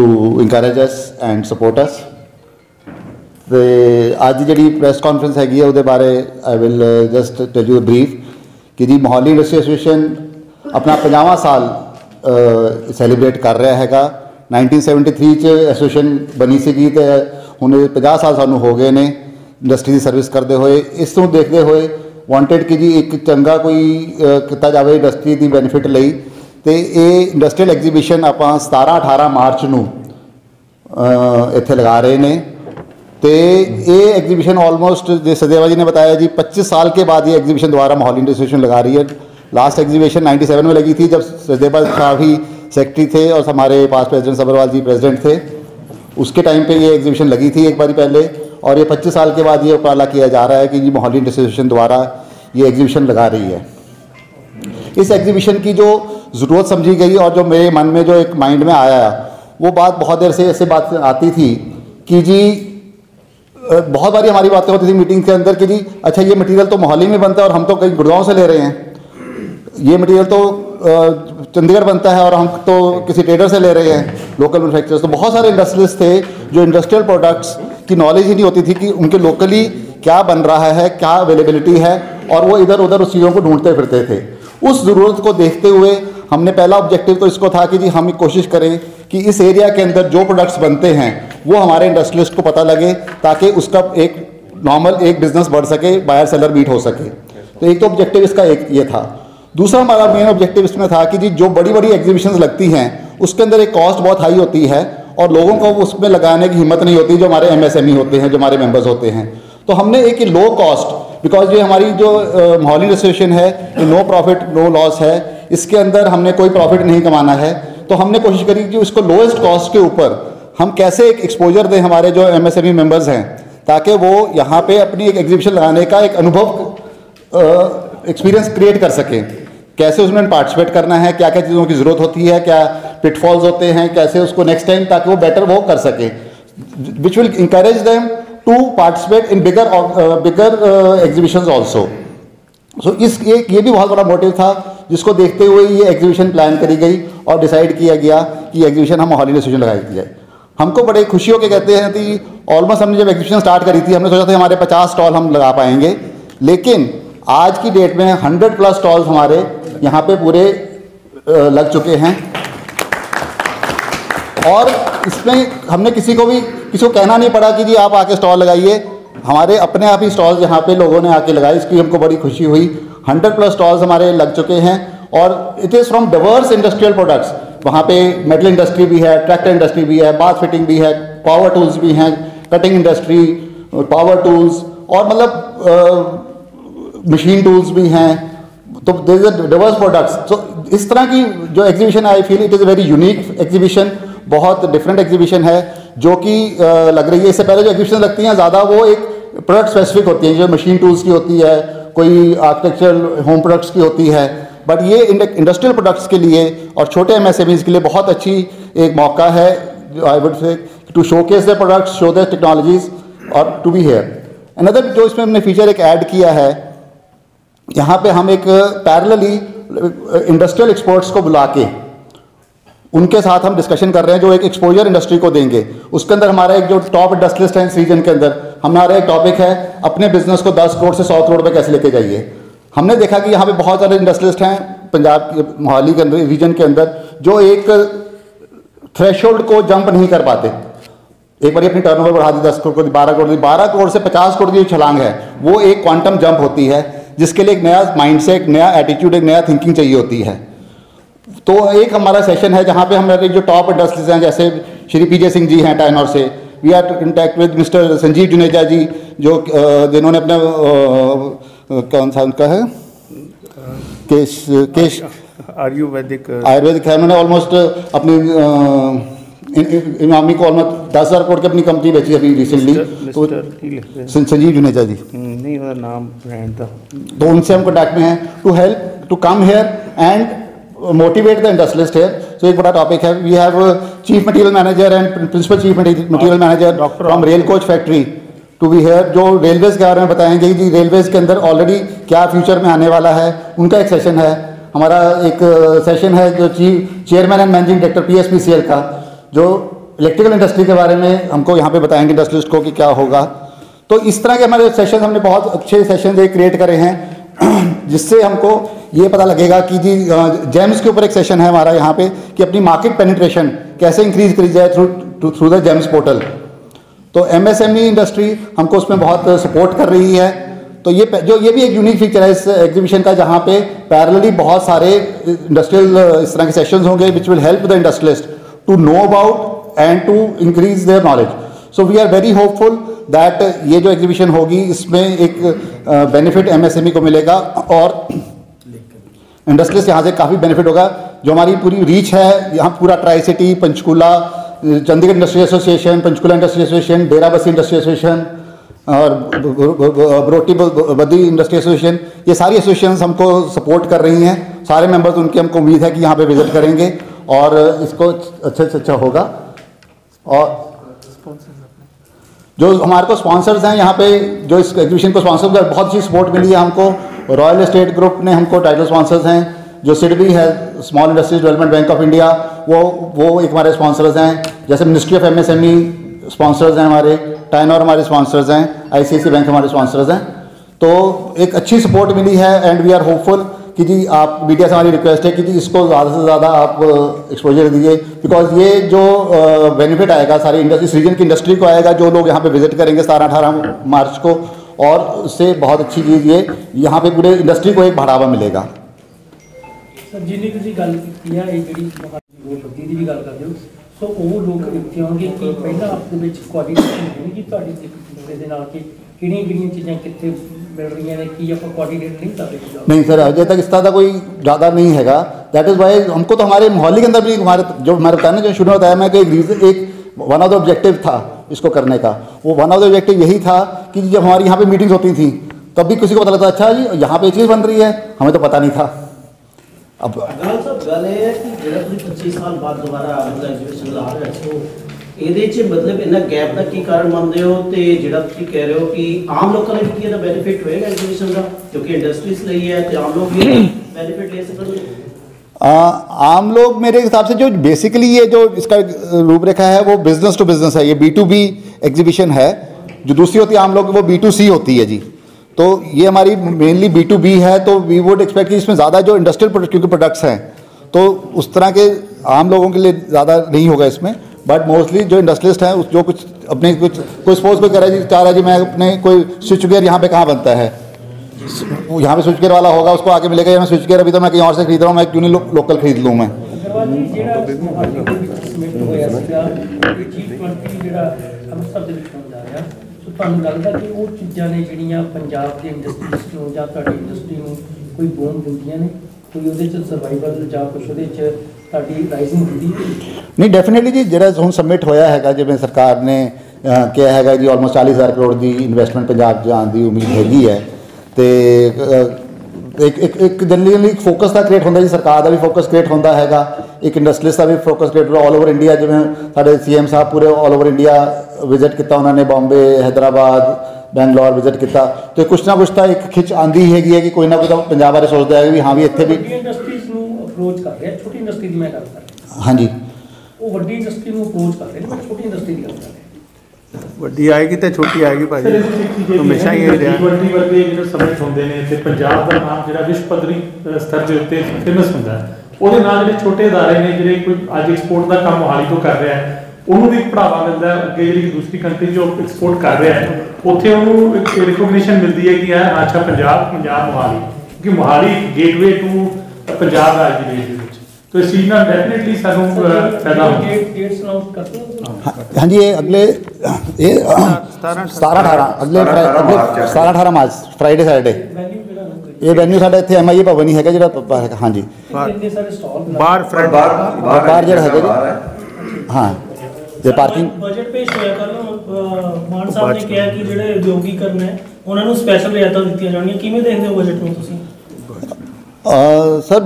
to encourage us and support us. ਤੇ ਅੱਜ ਜਿਹੜੀ ਪ੍ਰੈਸ ਕਾਨਫਰੰਸ ਹੈਗੀ ਹੈ ਉਹਦੇ ਬਾਰੇ I will just tell you brief ਕਿ ਜੀ ਮੋਹਾਲੀ ਇੰਡਸਟਰੀ ਐਸੋਸੀਏਸ਼ਨ ਆਪਣਾ 50ਵਾਂ ਸਾਲ ਸੈਲੀਬ੍ਰੇਟ ਕਰ ਰਿਹਾ ਹੈਗਾ। 1973 ਚ ਐਸੋਸੀਏਸ਼ਨ ਬਣੀ ਸੀਗੀ ਤੇ ਹੁਣ 50 ਸਾਲ ਸਾਨੂੰ ਹੋ ਗਏ ਨੇ ਇੰਡਸਟਰੀ ਦੀ ਸਰਵਿਸ ਕਰਦੇ ਹੋਏ। ਇਸ ਨੂੰ ਦੇਖਦੇ ਹੋਏ ਵਾਂਟਡ ਕਿ ਜੀ ਇੱਕ ਚੰਗਾ ਕੋਈ ਕੀਤਾ ਜਾਵੇ ਇੰਡਸਟਰੀ ਦੀ ਬੈਨੀਫਿਟ ਲਈ। ਤੇ ਇਹ ਇੰਡਸਟਰੀਅਲ ਐਗਜ਼ੀਬਿਸ਼ਨ ਆਪਾਂ 17-18 ਮਾਰਚ ਨੂੰ ਇੱਥੇ ਲਗਾ ਰਹੇ ਨੇ। तो ये एग्जीबिशन ऑलमोस्ट जैसे सदेवा जी ने बताया जी 25 साल के बाद ये एग्जीबिशन दोबारा मोहाली इंडस्ट्री एसोसिएशन लगा रही है। लास्ट एग्जीबिशन 97 में लगी थी जब सदेवा शाह भी सेक्रेटरी थे और हमारे पास प्रेसिडेंट सब्रवाल जी प्रेसिडेंट थे। उसके टाइम पे ये एग्जीबिशन लगी थी एक बार पहले, और ये 25 साल के बाद ये उपाला किया जा रहा है कि जी मोहाली इंडस्ट्री एसोसिएशन द्वारा ये एग्जीबिशन लगा रही है। इस एग्जीबिशन की जो ज़रूरत समझी गई और जो मेरे मन में जो एक माइंड में आया वो बात बहुत देर से ऐसे बात आती थी कि जी बहुत बारी हमारी बातें होती थी मीटिंग के अंदर कि जी अच्छा ये मटेरियल तो मोहाली में बनता है और हम तो कहीं गुड़गांव से ले रहे हैं, ये मटेरियल तो चंडीगढ़ बनता है और हम तो किसी ट्रेडर से ले रहे हैं लोकल मैन्युफैक्चरर्स। तो बहुत सारे इंडस्ट्रियलिस्ट थे जो इंडस्ट्रियल प्रोडक्ट्स की नॉलेज ही नहीं होती थी कि उनके लोकली क्या बन रहा है, क्या अवेलेबिलिटी है, और वो इधर उधर उस चीज़ों को ढूंढते फिरते थे। उस ज़रूरत को देखते हुए हमने पहला ऑब्जेक्टिव तो इसको था कि जी हम कोशिश करें कि इस एरिया के अंदर जो प्रोडक्ट्स बनते हैं वो हमारे इंडस्ट्रियलिस्ट को पता लगे ताकि उसका एक नॉर्मल एक बिजनेस बढ़ सके, बायर सेलर मीट हो सके। तो एक तो ऑब्जेक्टिव इसका एक ये था। दूसरा हमारा मेन ऑब्जेक्टिव इसमें था कि जी जो बड़ी बड़ी एग्जीबिशंस लगती हैं उसके अंदर एक कॉस्ट बहुत हाई होती है और लोगों को उसमें लगाने की हिम्मत नहीं होती जो हमारे MSME होते हैं, जो हमारे मेंबर्स होते हैं। तो हमने एक लो कॉस्ट, बिकॉज ये हमारी जो मोहाली एसोसिएशन है ये नो प्रॉफिट नो लॉस है, इसके अंदर हमने कोई प्रॉफिट नहीं कमाना है। तो हमने कोशिश करी कि उसको लोएस्ट कॉस्ट के ऊपर हम कैसे एक एक्सपोजर दें हमारे जो MSME मेंबर्स हैं ताकि वो यहाँ पे अपनी एक एग्जीबिशन लगाने का एक अनुभव एक्सपीरियंस क्रिएट कर सकें। कैसे उसमें पार्टिसिपेट करना है, क्या क्या चीज़ों की ज़रूरत होती है, क्या पिटफॉल्स होते हैं, कैसे उसको नेक्स्ट टाइम ताकि वो बेटर वो कर सकें, which will encourage them to participate in bigger exhibitions also. So ये भी बहुत बड़ा मोटिव था जिसको देखते हुए ये एग्जीबिशन प्लान करी गई और डिसाइड किया गया कि एग्जीबिशन हम मोहाली एसोसिएशन लगाई जाए। हमको बड़े खुशी होकर कहते हैं कि ऑलमोस्ट हमने जब एग्जीबिशन स्टार्ट करी थी हमने सोचा था हमारे 50 स्टॉल हम लगा पाएंगे, लेकिन आज की डेट में 100+ स्टॉल्स हमारे यहाँ पे पूरे लग चुके हैं। और इसमें हमने किसी को कहना नहीं पड़ा कि जी आप आके स्टॉल लगाइए, हमारे अपने आप ही स्टॉल्स यहाँ पे लोगों ने आके लगाए, इसकी हमको बड़ी खुशी हुई। 100+ स्टॉल्स हमारे लग चुके हैं और it is from Divers industrial products. वहाँ पे मेटल इंडस्ट्री भी है, ट्रैक्टर इंडस्ट्री भी है, बाथ फिटिंग भी है, पावर टूल्स भी हैं, कटिंग इंडस्ट्री, पावर टूल्स और मतलब मशीन टूल्स भी हैं। तो देयर इज डिवर्स प्रोडक्ट्स। तो इस तरह की जो exhibition I feel it is very unique exhibition, बहुत डिफरेंट एग्जीबिशन है जो कि लग रही है। इससे पहले जो एग्जीबिशन लगती हैं ज़्यादा वो एक प्रोडक्ट स्पेसिफिक होती हैं, जो मशीन टूल्स की होती है, कोई आर्किटेक्चरल होम प्रोडक्ट्स की होती है, बट ये इंडस्ट्रियल प्रोडक्ट्स के लिए और छोटे MSMEs के लिए बहुत अच्छी एक मौका है I would say to showcase the products, show the technologies और टू बी हेयर। अनदर जो इसमें हमने फीचर एक ऐड किया है, यहाँ पे हम एक पैरेलली इंडस्ट्रियल एक्सपर्ट्स को बुला के उनके साथ हम डिस्कशन कर रहे हैं जो एक एक्सपोजर इंडस्ट्री को देंगे। उसके अंदर हमारा एक जो टॉप इंडस्ट्रियलिस्ट है इस रीजन के अंदर, हमारा एक टॉपिक है अपने बिजनेस को 10 करोड़ से 100 करोड़ पे कैसे लेके जाइए। हमने देखा कि यहाँ पे बहुत सारे इंडस्ट्रियलिस्ट हैं पंजाब के मोहाली के अंदर रीजन के अंदर जो एक थ्रेशोल्ड को जंप नहीं कर पाते। एक बार अपनी टर्नओवर बढ़ा दी 10 करोड़, 12 करोड़, 12 करोड़ से 50 करोड़ की छलांग है, वो एक क्वांटम जंप होती है जिसके लिए एक नया माइंडसेट, नया एटीट्यूड, एक नया थिंकिंग चाहिए होती है। तो एक हमारा सेशन है जहाँ पे हमारे जो टॉप इंडस्ट्रीज हैं जैसे श्री PJ सिंह जी हैं टाइनॉर से, we are intact with mister Sanjeev Juneja ji जो जिन्होंने अपने कौन सा उनका है केश आयुर्वेदिक है, उन्होंने ऑलमोस्ट अपनी इमामी को ऑलमोस्ट 10,000 करोड़ की अपनी कंपनी बेची अभी रिसेंटली। तो संजीव जुनेजा जी नहीं नाम ब्रांड था, तो उनसे हम कॉन्टैक्ट में हैं to help to come here and motivate the industrialist है। सो एक बड़ा टॉपिक है। We have chief material manager and principal chief material manager from rail coach factory to be here, जो रेलवेज के बारे में बताएंगे कि रेलवेज के अंदर ऑलरेडी क्या फ्यूचर में आने वाला है, उनका एक सेशन है। हमारा एक सेशन है जो chairman and managing director PSPCL का, जो इलेक्ट्रिकल इंडस्ट्री के बारे में हमको यहाँ पे बताएंगे इंडस्ट्रियलिस्ट को कि क्या होगा। तो इस तरह के हमारे सेशन, हमने बहुत अच्छे सेशन क्रिएट करे हैं जिससे हमको ये पता लगेगा कि जी जेम्स के ऊपर एक सेशन है हमारा यहाँ पे कि अपनी मार्केट पेनिट्रेशन कैसे इंक्रीज करी जाए थ्रू द जेम्स पोर्टल। तो एमएसएमई इंडस्ट्री हमको उसमें बहुत सपोर्ट कर रही है। तो ये भी एक यूनिक फीचर है इस एग्जीबिशन का, जहाँ पे पैरेलली बहुत सारे इंडस्ट्रियल इस तरह के सेशंस होंगे which will help the industrialist to know about and to increase their knowledge. So we are very hopeful that ये जो एग्जीबिशन होगी इसमें एक बेनिफिट एमएसएमई को मिलेगा और इंडस्ट्रियलिस्ट यहाँ से काफ़ी बेनिफिट होगा। जो हमारी पूरी रीच है यहाँ, पूरा tri city, Panchkula, Chandigarh industrial association, Panchkula industrial association, Derabassi industrial association और बरोटी बद्दी इंडस्ट्रियल एसोसिएशन, ये सारी एसोसिएशंस हमको सपोर्ट कर रही हैं। सारे मेंबर्स उनकी हमको उम्मीद है कि यहाँ पे विजिट करेंगे और इसको अच्छे से अच्छा होगा। और जो हमारे को स्पॉन्सर्स हैं यहाँ पे, जो इस एग्जीबिशन को स्पॉन्सर कर, बहुत अच्छी सपोर्ट मिली है हमको। रॉयल एस्टेट ग्रुप ने हमको टाइटल स्पॉन्सर्स हैं। जो सिडबी है, small industries development bank of India, वो एक हमारे स्पॉन्सर्स हैं। जैसे मिनिस्ट्री ऑफ एमएसएमई स्पॉन्सर्स हैं हमारे, टाइनर हमारे स्पॉन्सर्स हैं, आईसीआईसीआई बैंक हमारे स्पॉन्सर्स हैं। तो एक अच्छी सपोर्ट मिली है एंड वी आर होपफुल कि जी आप मीडिया से हमारी रिक्वेस्ट है कि जी इसको ज़्यादा से ज़्यादा आप एक्सपोजर दीजिए, बिकॉज ये जो बेनिफिट आएगा सारी इस रीजन की इंडस्ट्री को आएगा, जो लोग यहाँ पे विजिट करेंगे 17-18 मार्च को, और उससे बहुत अच्छी चीज़ ये यहाँ पे पूरे इंडस्ट्री को एक बढ़ावा मिलेगा। सर जिन्हें तुम गल की है ये जी बत्ती की भी गल करते हो, सो वो लोग इतने आएंगे कि पहला आपके कोआर्डिनेशन होगी कि किहड़ियां चीज़ां कितने मिल रही हैं कि आप कोआर्डिनेट नहीं कर रहे? नहीं सर, अजय तक इस तरह का कोई ज़्यादा नहीं हैगा। दैट इज़ वाई हमको तो हमारे मोहाली के अंदर भी हमारे जो हमारे बताने जो शुरू में बताया मैं कि एक वन ऑफ द ऑब्जेक्टिव था इसको करने का। वो वन ऑफ द ऑब्जेक्टिव यही था कि जब हमारी यहाँ पे मीटिंग्स होती थी तब भी किसी को पता लगता अच्छा जी यहाँ पे चीज़ बन रही है, हमें तो पता नहीं था। अब गल है कि जो 25 साल बाद दोबारा एग्जीबिशन ला रहे हो, ये मतलब इन्ना गैप का की कारण मानते हो, तो जो कह रहे हो कि आम लोगों ने भी बेनिफिट होएगा एग्जीबिशन का, क्योंकि इंडस्ट्रीज लिए है तो आम लोग भी बेनिफिट ले सकते? आम लोग मेरे हिसाब से जो बेसिकली ये जो इसका रूपरेखा है वो बिजनेस टू बिजनेस है, ये B2B एग्जीबिशन है। जो दूसरी होती है आम लोग वो B2C होती है जी। तो ये हमारी मेनली B2B है, तो वी वुड एक्सपेक्ट कि इसमें ज़्यादा जो इंडस्ट्रियल प्रोडक्ट क्योंकि प्रोडक्ट्स हैं तो उस तरह के आम लोगों के लिए ज़्यादा नहीं होगा इसमें। बट मोस्टली जो इंडस्ट्रियलिस्ट हैं जो कुछ अपने कोई सपोज कोई कह रहा है जी, चाह रहा है जी मैं अपने कोई स्विच गेयर यहाँ पे कहाँ बनता है, यहाँ पे स्विच गेयर वाला होगा, उसको आके मिलेगा मैं स्विच गेयर अभी तो मैं कहीं और से खरीद रहा हूँ, मैं क्यों नहीं लोकल खरीद लूँ मैं। ਤੁਹਾਨੂੰ ਲੱਗਦਾ ਕਿ ਉਹ ਚੀਜ਼ਾਂ ਨੇ ਜਿਹੜੀਆਂ ਪੰਜਾਬ ਦੀ ਇੰਡਸਟਰੀ ਨੂੰ ਜਾਂ ਤੁਹਾਡੀ ਇੰਡਸਟਰੀ ਨੂੰ ਕੋਈ ਬੂਮ ਦਿੰਦੀਆਂ ਨੇ, ਕੋਈ ਉਹਦੇ 'ਚ ਸਰਵਾਈਵਲ ਜਾਂ ਕੁਛ ਉਹਦੇ 'ਚ ਤੁਹਾਡੀ ਰਾਈਜ਼ਿੰਗ ਹੁੰਦੀ ਹੈ? ਨਹੀਂ ਡੈਫੀਨੇਟਲੀ ਜੀ, ਜਿਹੜਾ ਹੁਣ ਸਬਮਿਟ ਹੋਇਆ ਹੈਗਾ ਜਿਵੇਂ ਸਰਕਾਰ ਨੇ ਕਿਹਾ ਹੈਗਾ ਜੀ ਆਲਮੋਸਟ 40,000 ਕਰੋੜ ਦੀ ਇਨਵੈਸਟਮੈਂਟ ਪੰਜਾਬ ਜਾਣ ਦੀ ਉਮੀਦ ਹੈਗੀ ਹੈ। ਤੇ ਇੱਕ ਜਨਰਲੀ ਇੱਕ ਫੋਕਸ ਦਾ ਕ੍ਰੀਏਟ ਹੁੰਦਾ ਜੀ, ਸਰਕਾਰ ਦਾ ਵੀ ਫੋਕਸ ਕ੍ਰੀਏਟ ਹੁੰਦਾ ਹੈਗਾ, ਇੱਕ ਇੰਡਸਟਰੀਜ਼ ਦਾ ਵੀ ਫੋਕਸ ਕ੍ਰੀਏਟ ਹੁੰਦਾ ਆਲ ਓਵਰ ਇੰਡੀਆ। ਜਿਵੇਂ ਸਾਡੇ CM ਸਾਹਿਬ ਪੂਰੇ ਆਲ ਓਵਰ ਇੰਡੀਆ ਵਿਜ਼ਿਟ ਕੀਤਾ ਉਹਨਾਂ ਨੇ, ਬੰਬੇ, हैदराबाद, बैंगलोर विजिट किया, तो कुछ ना कुछ तो एक खिच आती हैगी है कि कोई ना कोई तो पंजाब बारे सोचता है भी हाँ भी इतने भी इंडस्ट्रीज ਨੂੰ ਅਪਰੋਚ ਕਰ ਰਿਹਾ, ਛੋਟੀ ਇੰਡਸਟਰੀ ਦੀ ਮੈਂ ਗੱਲ ਕਰ ਰਿਹਾ। हाँ जी, ਉਹ ਵੱਡੀ ਇੰਡਸਟਰੀ ਨੂੰ ਅਪਰੋਚ ਕਰ ਰਹੇ ਨੇ, ਮੈਂ ਛੋਟੀ ਇੰਡਸਟਰੀ ਦੀ ਗੱਲ ਕਰ ਰਿਹਾ। ਵੱਡੀ ਆਏਗੀ ਤੇ ਛੋਟੀ ਆਏਗੀ ਭਾਜੀ, ਹਮੇਸ਼ਾ ਹੀ ਇਹ ਰਿਹਾ। ਵੱਡੀ ਵਰਗੇ ਜਿਹੜੇ ਸਮਿਟ ਹੁੰਦੇ ਨੇ ਤੇ ਪੰਜਾਬ ਦਾ ਨਾਮ ਜਿਹੜਾ ਵਿਸ਼ਵ ਪੱਧਰੀ ਸਤਰ ਦੇ ਉੱਤੇ ਫੇਮਸ ਹੁੰਦਾ ਹੈ, ਉਹਦੇ ਨਾਲ ਜਿਹੜੇ ਛੋਟੇ ਅਦਾਰੇ ਨੇ ਜਿਹੜੇ ਕੋਈ ਅੱਜ ਐਕਸਪੋਰਟ ਦਾ ਕੰਮ ਮੋਹਾਲੀ ਤੋਂ ਕਰ ਰਿਹਾ ਹੈ ਉਹਨੂੰ ਵੀ बढ़ावा मिलता है। ਅੱਗੇ ਜਿਹੜੀ ਦੂਸਰੀ ਕੰਟਰੀ ਜੋ ਐਕਸਪੋਰਟ ਕਰ ਰਿਹਾ ਹੈ ਉੱਥੇ ਉਹਨੂੰ ਇੱਕ ਰਿਕੋਗਨੀਸ਼ਨ ਮਿਲਦੀ ਹੈ ਕਿ ਅੱਛਾ ਪੰਜਾਬ ਮੋਹਾਲੀ, ਕਿਉਂਕਿ ਮੋਹਾਲੀ ਗੇਟਵੇ ਟੂ ਪੰਜਾਬ ਦਾ ਅੱਜ ਦੀ ਡੇਟ ਦੇ ਵਿੱਚ। तो इस चीज़ में डेफिनेटली सानू फायदा होगा। डेट्स अनाउंस करते हो? हाँ जी, ये अगले 17-18 अगले 17-18 मार्च फ्राइडे सैटरडे ये वेन्यू साढ़े इतने MIA भवन ही है जो हाँ जी बाहर जो है जी। हाँ जो पार्किंग बजट पेश होया कल मान साहब ने कहा कि ਜਿਹੜੇ ਉਦਯੋਗੀਕਰਨ ਹੈ ਉਹਨਾਂ ਨੂੰ ਸਪੈਸ਼ਲ ਰਿਆਇਤਾਂ ਦਿੱਤੀਆਂ ਜਾਣਗੀਆਂ, ਕਿਵੇਂ ਦੇਖਦੇ ਹੋ ਬਜਟ ਨੂੰ ਤੁਸੀਂ? सर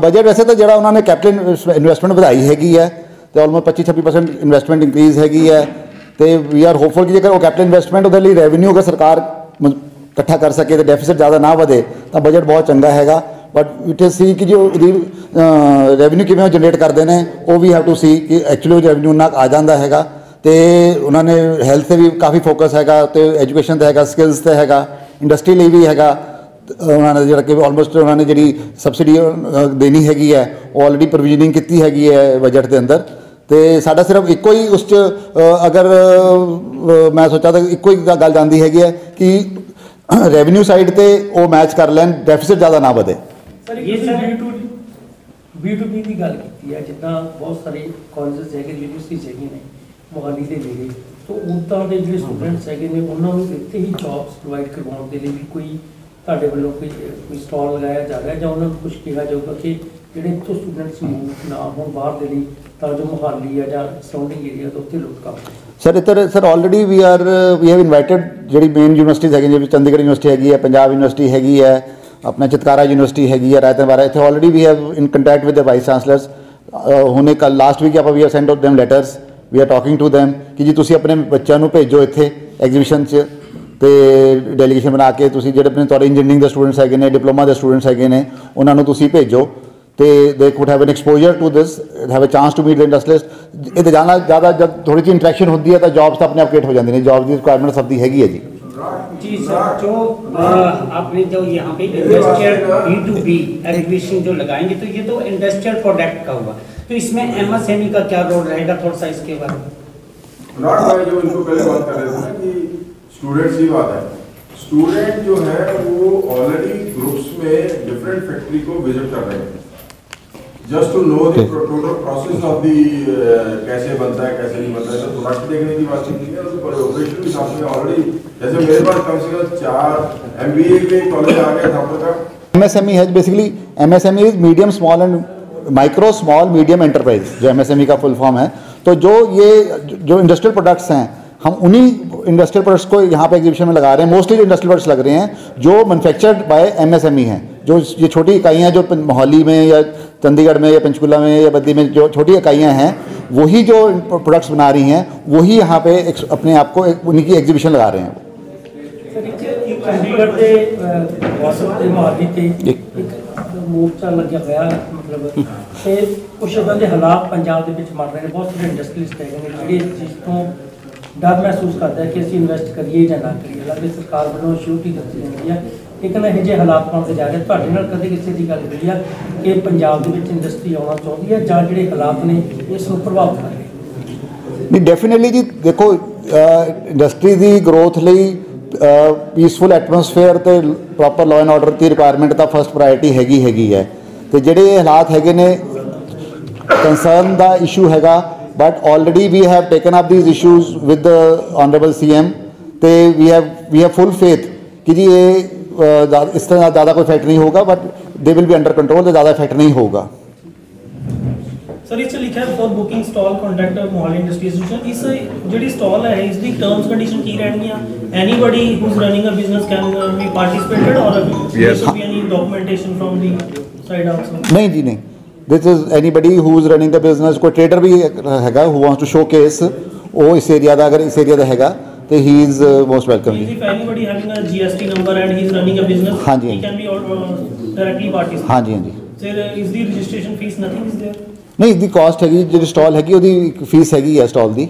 बजट वैसे तो जरा उन्होंने कैपिटल इन्वेस्टमेंट ਵਧਾਈ हैगी है तो ऑलमोस्ट 25-26% इन्वेस्टमेंट इंक्रीज़ हैगी है। तो वी आर होपफुल कि जेकर वो कैपिटल इन्वेस्टमेंट ਉਹਦੇ ਲਈ रेवन्यू अगर सरकार इकट्ठा कर सके तो डेफिसिट ज़्यादा ना ਵਧੇ तो बजट बहुत चंगा हैगा। बट इट इज सी कि जो ਰੈਵਨਿਊ ਕਿਵੇਂ ਜਨਰੇਟ ਕਰਦੇ ਨੇ, ਉਹ ਵੀ ਹੈਵ ਟੂ ਸੀ ਕਿ ਐਕਚੁਅਲੀ ਰੈਵਨਿਊ ਨਾਲ ਆ ਜਾਂਦਾ ਹੈਗਾ। ਤੇ ਉਹਨਾਂ ਨੇ ਹੈਲਥ 'ਤੇ ਵੀ ਕਾਫੀ ਫੋਕਸ ਹੈਗਾ, ਤੇ ਐਜੂਕੇਸ਼ਨ 'ਤੇ ਹੈਗਾ, ਸਕਿੱਲਸ 'ਤੇ ਹੈਗਾ, ਇੰਡਸਟਰੀ ਲਈ ਵੀ ਹੈਗਾ। ਉਹਨਾਂ ਨੇ ਜਿਹੜਾ ਕਿ ਆਲਮੋਸਟ ਉਹਨਾਂ ਨੇ ਜਿਹੜੀ ਸਬਸਿਡੀ ਦੇਣੀ ਹੈਗੀ ਹੈ ਉਹ ਆਲਰੇਡੀ ਪ੍ਰੋਵੀਜ਼ਨਿੰਗ ਕੀਤੀ ਹੈਗੀ ਹੈ ਬਜਟ ਦੇ ਅੰਦਰ। ਤੇ ਸਾਡਾ ਸਿਰਫ ਇੱਕੋ ਹੀ ਉਸ 'ਚ ਅਗਰ ਮੈਂ ਸੋਚਾਂ ਤਾਂ ਇੱਕੋ ਹੀ ਗੱਲ ਜਾਂਦੀ ਹੈਗੀ ਹੈ ਕਿ ਰੈਵਨਿਊ ਸਾਈਡ 'ਤੇ ਉਹ ਮੈਚ ਕਰ ਲੈਣ, ਡੈਫਿਸਿਟ ਜ਼ਿਆਦਾ ਨਾ ਵਧੇ। ਸਰ ਇਹ B2B ਦੀ ਗੱਲ ਕੀਤੀ ਹੈ, ਜਿੱਦਾਂ ਬਹੁਤ ਸਾਰੇ ਕਾਲਜਸ ਹੈਗੇ, ਯੂਨੀਵਰਸਿਟੀਜ਼ ਹੈਗੀਆਂ ਨੇ ਮੋਹਾਲੀ ਦੇ ਨੇੜੇ, ਸੋ ਉੱਦਾਂ ਦੇ ਜਿਹੜੇ ਸਟੂਡੈਂਟਸ ਹੈਗੇ ਨੇ ਉਹਨਾਂ ਨੂੰ ਇੱਥੇ ਹੀ ਜੌਬਸ ਪ੍ਰੋਵਾਈਡ ਕਰਵਾਉਣ ਦੇ ਲਈ ਵੀ ਕੋਈ ਤੁਹਾਡੇ ਵੱਲੋਂ ਕੋਈ ਸਟਾਲ ਲਗਾਇਆ ਜਾ ਰਿਹਾ, ਜਾਂ ਉਹਨਾਂ ਨੂੰ ਕੁਝ ਕਿਹਾ ਜਾਊਗਾ ਕਿ ਜਿਹੜੇ ਇੱਥੋਂ ਸਟੂਡੈਂਟਸ ਮੂਵ ਨਾ ਹੋਣ ਬਾਹਰ ਦੇ ਲਈ, ਤਾਂ ਜੋ ਮੋਹਾਲੀ ਆ ਜਾਂ ਸਰਾਊਂਡਿੰਗ ਏਰੀਆ ਤੋਂ ਉੱਥੇ ਲੁੱਟ ਕੰਮ? ਸਰ ਇੱਧਰ sir already we have invited ਜਿਹੜੀ ਮੇਨ ਯੂਨੀਵਰਸਿਟੀਜ਼ ਹੈਗੀਆਂ, ਜਿਵੇਂ ਚੰਡੀਗੜ੍ਹ ਯੂਨੀਵਰਸਿਟੀ ਹੈਗੀ ਹੈ, ਪੰਜਾਬ ਯੂਨੀਵਰਸਿਟੀ ਹੈਗੀ ਹੈ, ਆਪਣਾ ਚਿਤਕਾਰਾ ਯੂਨੀਵਰਸਿਟੀ ਹੈਗੀ ਹੈ, ਰਾਇਤਨ ਬਾਰਾ, ਇੱਥੇ already we have in contact with the vice chancellors. ਹੁਣੇ ਕੱਲ ਲਾਸਟ ਵੀਕ ਆਪਾਂ ਵੀ have sent out them letters, we are talking to them ਕਿ ਜੀ ਤੁਸੀਂ ਆਪਣੇ ਬੱਚਿਆਂ ਨੂੰ ਭੇਜੋ ਇੱਥੇ ਐਗਜ਼ੀਬਿਸ਼ਨ 'ਚ, ਤੇ ਡੈਲੀਗੇਸ਼ਨ ਬਣਾ ਕੇ ਤੁਸੀਂ ਜਿਹੜੇ ਆਪਣੇ ਤੁਹਾਡੇ ਇੰਜੀਨੀਅਰਿੰਗ ਦੇ ਸਟੂਡੈਂਟਸ ਹੈਗੇ ਨੇ, ਡਿਪਲੋਮਾ ਦੇ ਸਟੂਡੈਂਟਸ ਹੈਗੇ ਨੇ, ਉਹਨਾਂ ਨੂੰ ਤੁਸੀਂ ਭੇਜੋ, ਤੇ they could have an exposure to this, have a chance to meet the industrialist. ਇਹ ਜਾਣਾ ਜ਼ਿਆਦਾ ਜਦ ਥੋੜੀ ਜਿਹੀ ਇੰਟਰੈਕਸ਼ਨ ਹੁੰਦੀ ਹੈ ਤਾਂ ਜੌਬਸ ਤਾਂ ਆਪਣੇ ਆਪ ਕ੍ਰੀਏਟ ਹੋ ਜਾਂਦੀ ਨੇ, ਜੌਬ ਦੀ ਰਿਕੁਆਇਰਮੈਂਟ ਸਭ ਦੀ ਹੈਗੀ ਹੈ ਜੀ। जी सर, जो आपने जो यहाँ पे इंडस्ट्रियल B2B एग्जीबिशन जो लगाएंगे, तो ये तो इंडस्ट्रियल प्रोडक्ट का हुआ, तो इसमें MSME का क्या रोल रहेगा, थोड़ा सा इसके बारे में? नॉट भाई, जो इनको पहले बात कर रहे थे ना कि स्टूडेंट्स की बात है, स्टूडेंट जो है वो ऑलरेडी ग्रुप्स में डिफरेंट फैक्ट्री को विजिट कर रहे हैं, just to know the total process of the कैसे बनता है कैसे नहीं बनता है। तो प्रोडक्ट देखने की बात नहीं है, और ऑपरेशन भी साथ में ऑलरेडी, जैसे मेरे पास कम से कम 4 MBA के कॉलेज आ गया था आपका। MSME है basically, MSME is medium small and micro small medium enterprise, जो MSME का फुल फॉर्म है। तो जो इंडस्ट्रियल प्रोडक्ट्स हैं, हम उन्हीं इंडस्ट्रियल प्रोडक्ट्स को यहाँ पे एग्जीबिशन में लगा रहे हैं। मोस्टली जो इंडस्ट्रियल प्रोडक्ट्स लग रहे हैं जो मैन्युफैक्चर्ड बाय MSME हैं, जो ये छोटी इकाइयाँ जो मोहाली में या चंडीगढ़ में या पंचकुला में या बद्दी में जो छोटी इकाइयाँ हैं, वही जो प्रोडक्ट्स बना रही हैं, वही यहाँ पे अपने आप को उन्हीं की एग्जीबिशन लगा रहे हैं। ਚੰਡੀਗੜ੍ਹ ਦੇ ਵਾਸਤੇ ਤੇ ਮੋਹਾਲੀ ਤੇ ਇੱਕ ਮੋਰਚਾ ਲੱਗਿਆ ਹੋਇਆ, ਮਤਲਬ ਤੇ ਕੁਛ ਇਦਾਂ ਦੇ ਹਾਲਾਤ ਪੰਜਾਬ ਦੇ ਵਿੱਚ ਬਣ ਰਹੇ ਨੇ। ਬਹੁਤ ਸਾਰੇ ਇੰਡਸਟਰੀਲਿਸਟ ਹੈਗੇ ਨੇ ਜਿਹੜੇ ਜਿਸ ਤੋਂ ਡਰ ਮਹਿਸੂਸ ਕਰਦੇ ਕਿ ਅਸੀਂ ਇਨਵੈਸਟ ਕਰੀਏ ਜਾਂ ਨਾ ਕਰੀਏ। ਹਾਲਾਂਕਿ ਸਰਕਾਰ ਵੱਲੋਂ ਸ਼ਿਊਰਿਟੀ ਦਿੱਤੀ ਜਾਂਦੀ ਹੈ, ਲੇਕਿਨ ਇਹੋ ਜਿਹੇ ਹਾਲਾਤ ਬਣਦੇ ਜਾ ਰਹੇ। ਤੁਹਾਡੇ ਨਾਲ ਕਦੇ ਕਿਸੇ ਦੀ ਗੱਲ ਹੋਈ ਆ ਕਿ ਪੰਜਾਬ ਦੇ ਵਿੱਚ ਇੰਡਸਟਰੀ ਆਉਣਾ ਚਾਹੁੰਦੀ ਹੈ, ਜਾਂ ਜਿਹੜੇ ਹਾਲਾਤ ਨੇ ਇਸ ਨੂੰ ਪ੍ਰਭਾਵਿਤ ਕਰ ਰਹੇ? ਨਹੀਂ, ਡੈਫੀਨੇਟਲੀ ਜੀ ਦੇਖੋ, ਇੰਡਸਟਰੀ ਦੀ ਗਰੋਥ ਲਈ ਪੀਸਫੁਲ ਐਟਮੋਸਫੇਅਰ ਤੇ ਪ੍ਰੋਪਰ ਲਾਅ ਐਂਡ ਆਰਡਰ ਦੀ ਰਿਕੁਆਇਰਮੈਂਟ ਤਾਂ ਫਸਟ ਪ੍ਰਾਇਰਟੀ ਹੈਗੀ ਹੈ। ਤੇ ਜਿਹੜੇ ਹਾਲਾਤ ਹੈਗੇ ਨੇ, ਕੰਸਰਨ ਦਾ ਇਸ਼ੂ ਹੈਗਾ, but already we have taken up these issues with the honourable CM, ਤੇ ਵੀ ਹੈਵ ਫੁੱਲ ਫੇਥ ਕਿ ਜੀ ਇਹ ਇਸ ਤਰ੍ਹਾਂ ज़्यादा कोई इफेक्ट नहीं होगा, but they will be under control, तो ज़्यादा इफेक्ट नहीं होगा। सर इस लिखा है for booking stall contact Mohali industry association. इस ਜਿਹੜੀ स्टॉल है इसकी टर्म्स कंडीशन की रहनी है? Anybody who is running a business can be participated, और there should be any documentation from the side also? नहीं जी, नहीं, this is anybody who is running the business. कोई ट्रेडर भी हैगा हु वांट्स टू शोकेस वो इस area का, अगर इस एरिया का हैगा तो he is most welcome. If anybody having a GST number and he is running a business, हाँ जी, he can be directly participate? हाँ जी, हाँ जी। Sir, is the registration fees nothing is there? नहीं, इसकी कॉस्ट हैगी, जो स्टॉल हैगी ਉਹਦੀ fees ਹੈਗੀ ਹੈ स्टॉल ਦੀ।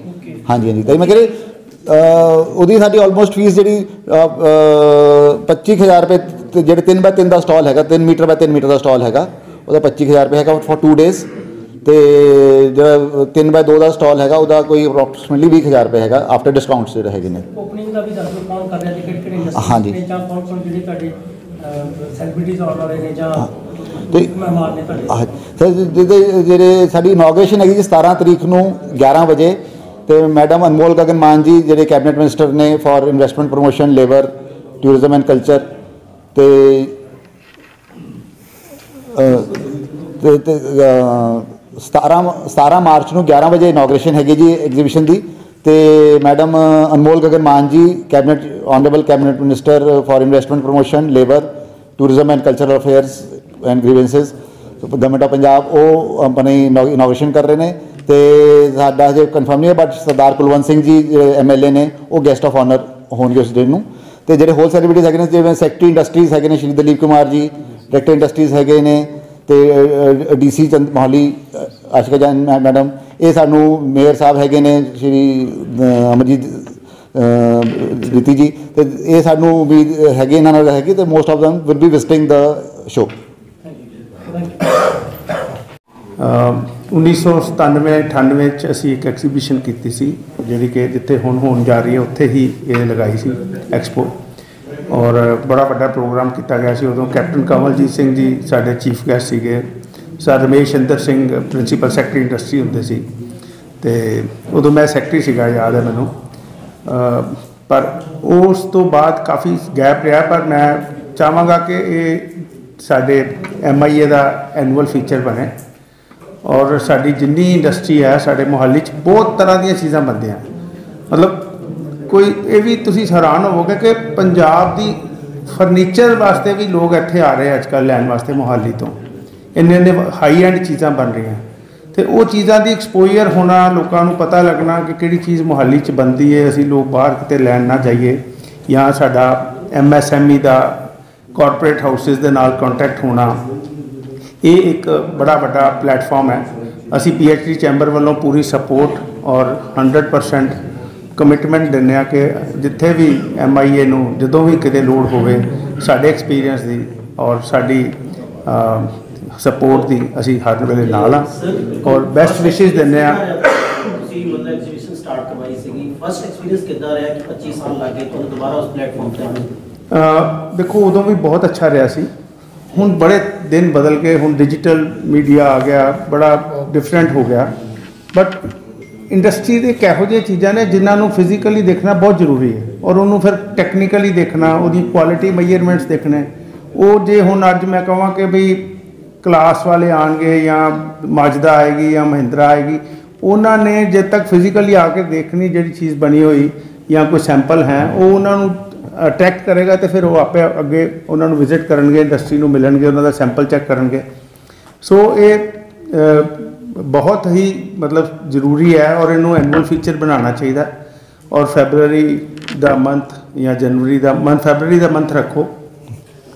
हाँ जी, हाँ जी। ਤਾਂ ਮੈਂ ਕਹ ਉਹਦੀ ਸਾਡੀ ਆਲਮੋਸਟ ਫੀਸ ਜਿਹੜੀ 25,000 ਰੁਪਏ, ਤੇ ਜਿਹੜੇ 3x3 ਦਾ ਸਟਾਲ ਹੈਗਾ, 3 ਮੀਟਰ ਬਾय 3 ਮੀਟਰ ਦਾ ਸਟਾਲ ਹੈਗਾ, ਉਹਦਾ 25,000 ਰੁਪਏ ਹੈਗਾ ਫॉर 2 ਡੇਜ਼। ਤੇ ਜਿਹੜਾ 3x2 ਦਾ ਸਟਾਲ ਹੈਗਾ ਉਹਦਾ ਕੋਈ ਅਪਰੋਕਸੀਮੇਟਲੀ 20,000 ਰੁਪਏ ਹੈਗਾ ਆਫਟਰ ਡਿਸਕਾਊਂਟਸ ਜਿਹੜੇ ਹੈਗੇ ਨੇ। ਓਪਨਿੰਗ ਦਾ ਵੀ ਦੱਸ ਦਿਓ, ਕੌਣ ਕਰ ਰਿਹਾ, ਕਿਹੜੇ ਹਾਂਜੀ। ਇੰਡਸਟਰੀ ਜਾਂ ਕੌਣ ਜਿਹੜੇ ਤੁਹਾਡੇ ਸੈਲੀਬ੍ਰਿਟੀਜ਼ ਆਉਣ ਵਾਲੇ ਨੇ, ਜਾਂ ਤੇ ਮਹਿਮਾਨ ਨੇ ਤੁਹਾਡੇ? ਸਰ ਜਿਹੜੇ ਸਾਡੀ ਇਨੋਗ੍ਰੇਸ਼ਨ ਹੈਗੀ ਜੀ 17 ਤਰੀਕ ਨੂੰ 11 ਵਜੇ, ਤੇ ਮੈਡਮ ਅਨਮੋਲ ਗਗਨ ਮਾਨ ਜੀ ਜਿਹੜੇ ਕੈਬਨਿਟ ਮਿਨਿਸਟਰ ਨੇ for investment promotion, labour, tourism and culture, ਤੇ 17 ਮਾਰਚ ਨੂੰ 11 ਵਜੇ ਇਨੋਗ੍ਰੇਸ਼ਨ ਹੈਗੀ ਜੀ ਐਗਜ਼ੀਬਿਸ਼ਨ ਦੀ। ਤੇ madam Anmol Gagan Maan ji cabinet, honourable cabinet minister for investment promotion, labour, tourism and cultural affairs and grievances, government of Punjab, ਉਹ ਆਪਣੀ ਇਨੋਗ੍ਰੇਸ਼ਨ ਕਰ ਰਹੇ ਨੇ। ਤੇ ਸਾਡਾ ਹਜੇ ਕਨਫਰਮ ਨਹੀਂ ਹੈ, ਬਟ ਸਰਦਾਰ ਕੁਲਵੰਤ ਸਿੰਘ ਜੀ MLA ਨੇ, ਉਹ ਗੈਸਟ ਆਫ ਆਨਰ ਹੋਣਗੇ ਉਸ ਦਿਨ ਨੂੰ। ਤੇ ਜਿਹੜੇ ਹੋਰ ਸੈਲੀਬ੍ਰਿਟੀਜ਼ ਹੈਗੇ ਨੇ, ਜਿਵੇਂ ਸੈਕਟਰੀ ਇੰਡਸਟਰੀਜ਼ ਹੈਗੇ ਨੇ ਸ਼੍ਰੀ ਦਲੀਪ ਕੁਮਾਰ ਜੀ, ਡਾਇਰੈਕਟਰ ਇੰਡਸਟਰੀਜ਼ ਹੈਗੇ ਨੇ, ਤੇ DC ਮੋਹਾਲੀ ਆਸ਼ਿਕਾ ਜੈਨ ਮੈਡਮ, ਇਹ ਸਾਨੂੰ ਮੇਅਰ ਸਾਹਿਬ ਹੈਗੇ ਨੇ ਸ਼੍ਰੀ ਅਮਰਜੀਤ ਰੀਤੀ ਜੀ, ਤੇ ਇਹ ਸਾਨੂੰ ਵੀ ਹੈਗੇ ਇਹਨਾਂ ਨਾਲ ਹੈਗੀ, ਤੇ ਮੋਸਟ ਆਫ ਦਮ will be visiting the show. 1997-98 'ਚ ਅਸੀਂ ਇੱਕ ਐਗਜ਼ੀਬਿਸ਼ਨ ਕੀਤੀ ਸੀ, ਜਿਹੜੀ ਕਿ ਜਿੱਥੇ ਹੁਣ ਹੋਣ ਜਾ ਰਹੀ ਹੈ ਉੱਥੇ ਹੀ ਇਹ ਲਗਾਈ ਸੀ ਐਕਸਪੋ, ਔਰ ਬੜਾ ਵੱਡਾ ਪ੍ਰੋਗਰਾਮ ਕੀਤਾ ਗਿਆ ਸੀ। ਉਦੋਂ ਕੈਪਟਨ ਕਮਲਜੀਤ ਸਿੰਘ ਜੀ ਸਾਡੇ ਚੀਫ ਗੈਸਟ ਸੀਗੇ, sir Ramesh Chandra Singh principal secretary industry ਹੁੰਦੇ ਸੀ, ਅਤੇ ਉਦੋਂ ਮੈਂ ਸੈਕਟਰੀ ਸੀਗਾ, ਯਾਦ ਹੈ ਮੈਨੂੰ। ਪਰ ਉਸ ਤੋਂ ਬਾਅਦ ਕਾਫੀ ਗੈਪ ਰਿਹਾ, ਪਰ ਮੈਂ ਚਾਹਾਂਗਾ ਕਿ ਇਹ ਸਾਡੇ MIA ਦਾ ਐਨੂਅਲ ਫੀਚਰ ਬਣੇ, ਔਰ ਸਾਡੀ ਜਿੰਨੀ ਇੰਡਸਟਰੀ ਹੈ ਸਾਡੇ ਮੁਹੱਲੇ 'ਚ ਬਹੁਤ ਤਰ੍ਹਾਂ ਦੀਆਂ ਚੀਜ਼ਾਂ ਬਣਦੀਆਂ। ਮਤਲਬ ਕੋਈ ਇਹ ਵੀ ਤੁਸੀਂ ਹੈਰਾਨ ਹੋਵੋਗੇ ਕਿ ਪੰਜਾਬ ਦੀ ਫਰਨੀਚਰ ਵਾਸਤੇ ਵੀ ਲੋਕ ਇੱਥੇ ਆ ਰਹੇ ਅੱਜ ਕੱਲ੍ਹ ਲੈਣ ਵਾਸਤੇ ਮੁਹਾਲੀ ਤੋਂ, ਇੰਨੇ ਹਾਈ ਐਂਡ ਚੀਜ਼ਾਂ ਬਣ ਰਹੀਆਂ, ਅਤੇ ਉਹ ਚੀਜ਼ਾਂ ਦੀ ਐਕਸਪੋਜ਼ਰ ਹੋਣਾ, ਲੋਕਾਂ ਨੂੰ ਪਤਾ ਲੱਗਣਾ ਕਿ ਕਿਹੜੀ ਚੀਜ਼ ਮੁਹਾਲੀ 'ਚ ਬਣਦੀ ਹੈ, ਅਸੀਂ ਲੋਕ ਬਾਹਰ ਕਿਤੇ ਲੈਣ ਨਾ ਜਾਈਏ, ਜਾਂ ਸਾਡਾ MSME ਦਾ ਕਾਰਪੋਰੇਟ ਹਾਊਸਿਸ ਦੇ ਨਾਲ ਕੰਟੈਕਟ ਹੋਣਾ, ਇਹ ਇੱਕ ਬੜਾ ਵੱਡਾ ਪਲੇਟਫਾਰਮ ਹੈ। ਅਸੀਂ PhD ਚੈਂਬਰ ਵੱਲੋਂ ਪੂਰੀ ਸਪੋਰਟ ਔਰ 100% ਕਮਿਟਮੈਂਟ ਦਿੰਦੇ ਹਾਂ ਕਿ ਜਿੱਥੇ ਵੀ MIA ਨੂੰ ਜਦੋਂ ਵੀ ਕਿਤੇ ਲੋੜ ਹੋਵੇ, ਸਾਡੇ ਐਕਸਪੀਰੀਅੰਸ ਦੀ ਔਰ ਸਾਡੀ ਸਪੋਰਟ ਦੀ ਅਸੀਂ ਹਰ ਵੇਲੇ ਨਾਲ ਹਾਂ, ਔਰ ਬੈਸਟ ਵਿਸ਼ੇਸ ਦਿੰਦੇ ਹਾਂ। ਤੁਸੀਂ ਮਤਲਬ ਐਗਜ਼ੀਬਿਸ਼ਨ ਸਟਾਰਟ ਕਰਵਾਈ ਸੀਗੀ, ਫਸਟ ਐਕਸਪੀਰੀਅੰਸ ਕਿੱਦਾਂ ਰਿਹਾ ਕਿ 25 ਸਾਲ ਲੱਗੇ ਤੁਹਾਨੂੰ ਦੁਬਾਰਾ ਉਸ ਪਲੇਟਫਾਰਮ 'ਤੇ ਆਉਣ? ਦੇਖੋ ਉਦੋਂ ਵੀ ਬਹੁਤ ਅੱਛਾ ਰਿਹਾ ਸੀ, ਹੁਣ ਬੜੇ ਦਿਨ ਬਦਲ ਕੇ ਹੁਣ ਡਿਜੀਟਲ ਮੀਡੀਆ ਆ ਗਿਆ, ਬੜਾ ਡਿਫਰੈਂਟ ਹੋ ਗਿਆ, ਬਟ ਇੰਡਸਟਰੀ ਦੇ ਕਿਹੋ ਜਿਹੀਆਂ ਚੀਜ਼ਾਂ ਨੇ ਜਿਨ੍ਹਾਂ ਨੂੰ ਫਿਜ਼ੀਕਲੀ ਦੇਖਣਾ ਬਹੁਤ ਜ਼ਰੂਰੀ ਹੈ, ਔਰ ਉਹਨੂੰ ਫਿਰ ਟੈਕਨੀਕਲੀ ਦੇਖਣਾ, ਉਹਦੀ ਕੁਆਲਿਟੀ ਮੇਜਰਮੈਂਟਸ ਦੇਖਣੇ। ਉਹ ਜੇ ਹੁਣ ਅੱਜ ਮੈਂ ਕਹਾਂ ਕਿ ਬਈ ਕਲਾਸ ਵਾਲੇ ਆਉਣਗੇ ਜਾਂ ਮਾਜਦਾ ਆਏਗੀ ਜਾਂ ਮਹਿੰਦਰਾ ਆਏਗੀ, ਉਹਨਾਂ ਨੇ ਜਦ ਤੱਕ ਫਿਜ਼ੀਕਲੀ ਆ ਕੇ ਦੇਖਣੀ ਜਿਹੜੀ ਚੀਜ਼ ਬਣੀ ਹੋਈ ਜਾਂ ਕੋਈ ਸੈਂਪਲ ਹੈ, ਉਹ ਉਹਨਾਂ ਨੂੰ ਅਟਰੈਕਟ ਕਰੇਗਾ, ਅਤੇ ਫਿਰ ਉਹ ਆਪੇ ਅੱਗੇ ਉਹਨਾਂ ਨੂੰ ਵਿਜ਼ਿਟ ਕਰਨਗੇ, ਇੰਡਸਟਰੀ ਨੂੰ ਮਿਲਣਗੇ, ਉਹਨਾਂ ਦਾ ਸੈਂਪਲ ਚੈੱਕ ਕਰਨਗੇ। ਸੋ ਇਹ ਬਹੁਤ ਹੀ ਮਤਲਬ ਜ਼ਰੂਰੀ ਹੈ, ਔਰ ਇਹਨੂੰ ਐਨੂਅਲ ਫੀਚਰ ਬਣਾਉਣਾ ਚਾਹੀਦਾ, ਔਰ ਫੈਬਰਰੀ ਦਾ ਮੰਥ ਜਾਂ ਜਨਵਰੀ ਦਾ ਮੰਥ, ਫੈਬਰਰੀ ਦਾ ਮੰਥ ਰੱਖੋ,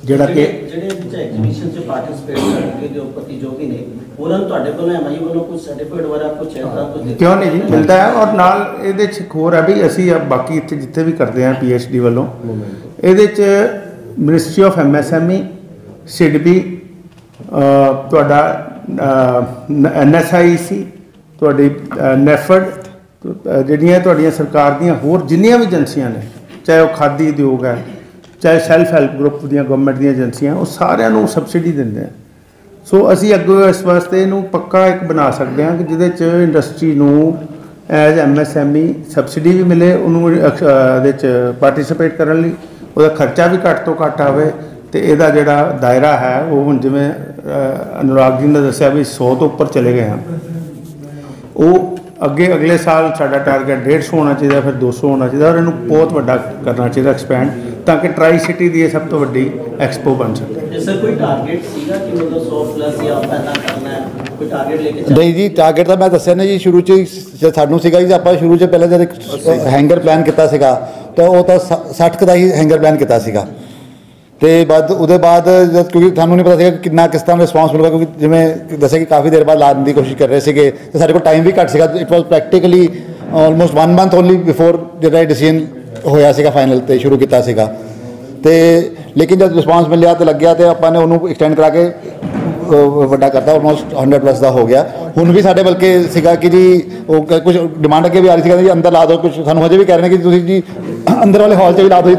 ਜਿਹੜਾ ਕਿ ਜਿਹੜੇ ਐਗਜ਼ੀਬਿਸ਼ਨ 'ਚ ਪਾਰਟਿਸਿਪੇਟ ਕਰਨਗੇ ਜੋ ਪ੍ਰਤੀਯੋਗੀ ਨੇ, ਉਹਨਾਂ ਨੂੰ ਤੁਹਾਡੇ ਕੋਲੋਂ MIA ਵੱਲੋਂ ਕੋਈ ਸਰਟੀਫਿਕੇਟ ਵਗੈਰਾ ਕੁਛ ਇੱਦਾਂ ਕੁਝ ਕਿਉਂ ਨਹੀਂ ਜੀ, ਮਿਲਦਾ ਹੈ। ਔਰ ਨਾਲ ਇਹਦੇ 'ਚ ਇੱਕ ਹੋਰ ਹੈ ਵੀ ਅਸੀਂ ਬਾਕੀ ਇੱਥੇ ਜਿੱਥੇ ਵੀ ਕਰਦੇ ਹਾਂ PhD ਵੱਲੋਂ, ਇਹਦੇ 'ਚ ਮਿਨਿਸਟਰੀ ਆਫ MSME, SIDBI, ਤੁਹਾਡਾ NSIEC, ਤੁਹਾਡੀ NAFED, ਜਿਹੜੀਆਂ ਤੁਹਾਡੀਆਂ ਸਰਕਾਰ ਦੀਆਂ ਹੋਰ ਜਿੰਨੀਆਂ ਵੀ ਏਜੰਸੀਆਂ ਨੇ, ਚਾਹੇ ਉਹ ਖਾਦੀ ਉਦਯੋਗ ਹੈ, ਚਾਹੇ ਸੈਲਫ ਹੈਲਪ ਗਰੁੱਪ ਦੀਆਂ ਗਵਰਨਮੈਂਟ ਦੀਆਂ ਏਜੰਸੀਆਂ, ਉਹ ਸਾਰਿਆਂ ਨੂੰ ਸਬਸਿਡੀ ਦਿੰਦੇ ਆ। ਸੋ ਅਸੀਂ ਅੱਗੋਂ ਇਸ ਵਾਸਤੇ ਇਹਨੂੰ ਪੱਕਾ ਇੱਕ ਬਣਾ ਸਕਦੇ ਹਾਂ ਕਿ ਜਿਹਦੇ 'ਚ ਇੰਡਸਟਰੀ ਨੂੰ ਐਜ਼ MSME ਸਬਸਿਡੀ ਵੀ ਮਿਲੇ, ਉਹਨੂੰ ਇਹਦੇ 'ਚ ਪਾਰਟੀਸਪੇਟ ਕਰਨ ਲਈ ਉਹਦਾ ਖਰਚਾ ਵੀ ਘੱਟ ਤੋਂ ਘੱਟ ਆਵੇ, ਅਤੇ ਇਹਦਾ ਜਿਹੜਾ ਦਾਇਰਾ ਹੈ ਉਹ ਹੁਣ ਜਿਵੇਂ ਅਨੁਰਾਗ ਜੀ ਨੇ ਦੱਸਿਆ ਵੀ 100 ਤੋਂ ਉੱਪਰ ਚਲੇ ਗਏ ਹਾਂ, ਉਹ ਅੱਗੇ ਅਗਲੇ ਸਾਲ ਸਾਡਾ ਟਾਰਗੇਟ 150 ਹੋਣਾ ਚਾਹੀਦਾ, ਫਿਰ 200 ਹੋਣਾ ਚਾਹੀਦਾ, ਔਰ ਇਹਨੂੰ ਬਹੁਤ ਵੱਡਾ ਕਰਨਾ ਚਾਹੀਦਾ ਐਕਸਪੈਂਡ, ਤਾਂ ਕਿ ਟਰਾਈ ਸਿਟੀ ਦੀ ਇਹ ਸਭ ਤੋਂ ਵੱਡੀ ਐਕਸਪੋ ਬਣ ਸਕੇ। ਸਰ ਕੋਈ ਟਾਰਗੇਟ ਸੀਗਾ ਕਿ ਮਤਲਬ 100 ਪਲੱਸ ਜਾਂ ਪੈਦਾ ਕਰਨਾ ਹੈ, ਕੋਈ ਟਾਰਗੇਟ ਲੈ ਕੇ? ਨਹੀਂ ਜੀ, ਟਾਰਗੇਟ ਤਾਂ ਮੈਂ ਦੱਸਿਆ ਨਾ ਜੀ, ਸ਼ੁਰੂ 'ਚ ਹੀ ਸਾਨੂੰ ਸੀਗਾ ਜੀ, ਆਪਾਂ ਸ਼ੁਰੂ 'ਚ ਪਹਿਲਾਂ ਜਦ ਇੱਕ ਹੈਂਗਰ ਪਲਾਨ ਕੀਤਾ ਸੀਗਾ, ਤਾਂ ਉਹ ਤਾਂ 60 ਦਾ ਹੀ ਹੈਂਗਰ ਪਲਾਨ ਕੀਤਾ ਸੀਗਾ, ਅਤੇ ਉਹਦੇ ਬਾਅਦ ਜਦ ਕਿਉਂਕਿ ਤੁਹਾਨੂੰ ਨਹੀਂ ਪਤਾ ਸੀਗਾ ਕਿੰਨਾ ਕਿਸ ਤਰ੍ਹਾਂ ਰਿਸਪਾਂਸ ਮਿਲੂਗਾ, ਕਿਉਂਕਿ ਜਿਵੇਂ ਦੱਸਿਆ ਕਿ ਕਾਫੀ ਦੇਰ ਬਾਅਦ ਲਾਉਣ ਦੀ ਕੋਸ਼ਿਸ਼ ਕਰ ਰਹੇ ਸੀਗੇ, ਅਤੇ ਸਾਡੇ ਕੋਲ ਟਾਈਮ ਵੀ ਘੱਟ ਸੀਗਾ। It was practically almost 1 month only before ਜਿਹੜਾ ਇਹ ਡਿਸੀਜਨ ਹੋਇਆ ਸੀਗਾ ਫਾਈਨਲ 'ਤੇ ਸ਼ੁਰੂ ਕੀਤਾ ਸੀਗਾ, ਅਤੇ ਲੇਕਿਨ ਜਦ ਰਿਸਪਾਂਸ ਮਿਲਿਆ ਅਤੇ ਲੱਗਿਆ, ਅਤੇ ਆਪਾਂ ਨੇ ਉਹਨੂੰ ਐਕਸਟੈਂਡ ਕਰਾ ਕੇ ਵੱਡਾ ਕਰਤਾ, ਆਲਮੋਸਟ 100 ਪਲੱਸ ਦਾ ਹੋ ਗਿਆ। ਹੁਣ ਵੀ ਸਾਡੇ ਬਲਕਿ ਸੀਗਾ ਕਿ ਜੀ ਉਹ ਕੁਝ ਡਿਮਾਂਡ ਅੱਗੇ ਵੀ ਆ ਰਹੀ ਸੀਗਾ ਜੀ ਅੰਦਰ ਲਾ ਦਿਓ ਕੁਝ, ਸਾਨੂੰ ਹਜੇ ਵੀ ਕਹਿ ਰਹੇ ਨੇ ਕਿ ਤੁਸੀਂ ਜੀ ਅੰਦਰ ਵਾਲੇ ਹਾਲ 'ਚ ਵੀ ਲਾ ਦਿਓ ਜੀ।